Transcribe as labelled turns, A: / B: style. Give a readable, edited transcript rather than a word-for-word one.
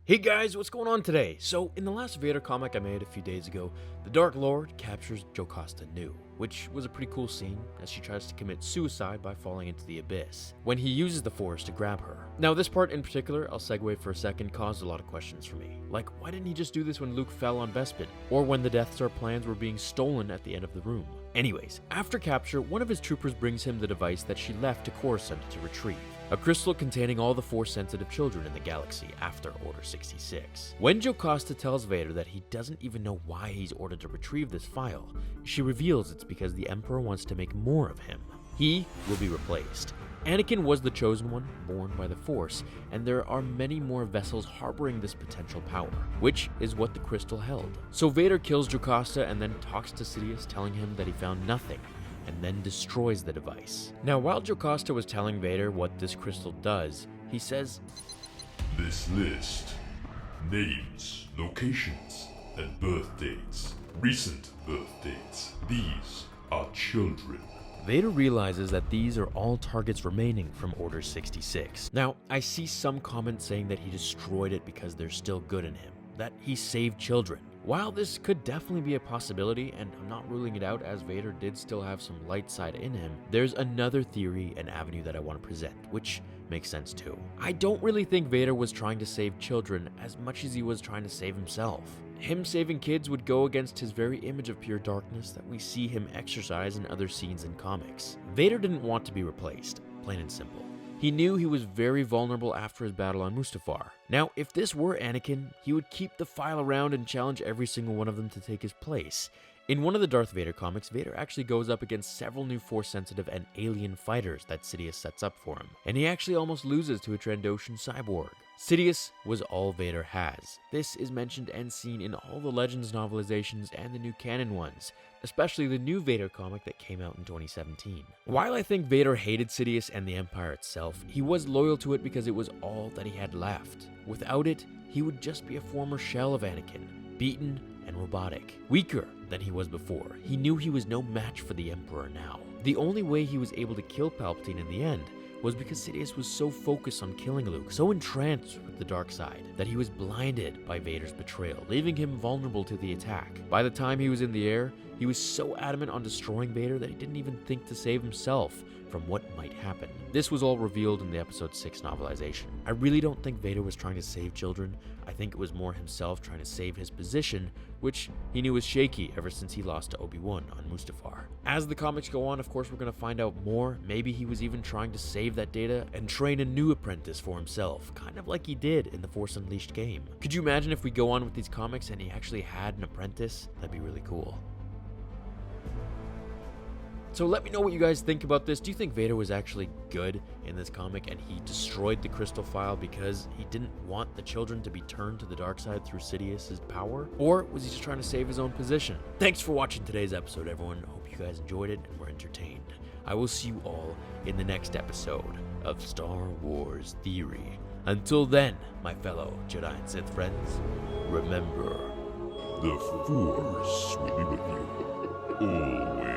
A: Hey guys, what's going on today? So, in the last Vader comic I made a few days ago, the Dark Lord captures Jocasta new, which was a pretty cool scene as she tries to commit suicide by falling into the abyss, when he uses the Force to grab her. Now this part in particular, I'll segue for a second, caused a lot of questions for me. Like, why didn't he just do this when Luke fell on Bespin? Or when the Death Star plans were being stolen at the end of the room? Anyways, after capture, one of his troopers brings him the device that she left to Coruscant to retrieve. A crystal containing all the Force-sensitive children in the galaxy after Order 66. When Jocasta tells Vader that he doesn't even know why he's ordered to retrieve this file, she reveals it's because the Emperor wants to make more of him. He will be replaced. Anakin was the chosen one, born by the Force, and there are many more vessels harboring this potential power, which is what the crystal held. So Vader kills Jocasta and then talks to Sidious, telling him that he found nothing, and then destroys the device. Now, while Jocasta was telling Vader what this crystal does, he says,
B: "This list, names, locations, and birth dates, recent birth dates, these are children."
A: Vader realizes that these are all targets remaining from Order 66. Now, I see some comments saying that he destroyed it because there's still good in him, that he saved children. While this could definitely be a possibility, and I'm not ruling it out as Vader did still have some light side in him, there's another theory and avenue that I want to present, which makes sense too. I don't really think Vader was trying to save children as much as he was trying to save himself. Him saving kids would go against his very image of pure darkness that we see him exercise in other scenes in comics. Vader didn't want to be replaced, plain and simple. He knew he was very vulnerable after his battle on Mustafar. Now, if this were Anakin, he would keep the file around and challenge every single one of them to take his place. In one of the Darth Vader comics, Vader actually goes up against several new Force-sensitive and alien fighters that Sidious sets up for him, and he actually almost loses to a Trandoshan cyborg. Sidious was all Vader has. This is mentioned and seen in all the Legends novelizations and the new canon ones, especially the new Vader comic that came out in 2017. While I think Vader hated Sidious and the Empire itself, he was loyal to it because it was all that he had left. Without it, he would just be a former shell of Anakin, beaten and robotic, weaker than he was before. He knew he was no match for the Emperor now. The only way he was able to kill Palpatine in the end was because Sidious was so focused on killing Luke, so entranced with the dark side, that he was blinded by Vader's betrayal, leaving him vulnerable to the attack. By the time he was in the air, he was so adamant on destroying Vader that he didn't even think to save himself from what might happen. This was all revealed in the Episode 6 novelization. I really don't think Vader was trying to save children. I think it was more himself trying to save his position, which he knew was shaky ever since he lost to Obi-Wan on Mustafar. As the comics go on, of course, we're going to find out more. Maybe he was even trying to save that data and train a new apprentice for himself, kind of like he did in the Force Unleashed game. Could you imagine if we go on with these comics and he actually had an apprentice? That'd be really cool. So let me know what you guys think about this. Do you think Vader was actually good in this comic and he destroyed the crystal file because he didn't want the children to be turned to the dark side through Sidious's power? Or was he just trying to save his own position? Thanks for watching today's episode, everyone. Hope you guys enjoyed it and were entertained. I will see you all in the next episode of Star Wars Theory. Until then, my fellow Jedi and Sith friends, remember,
B: The Force will be with you always.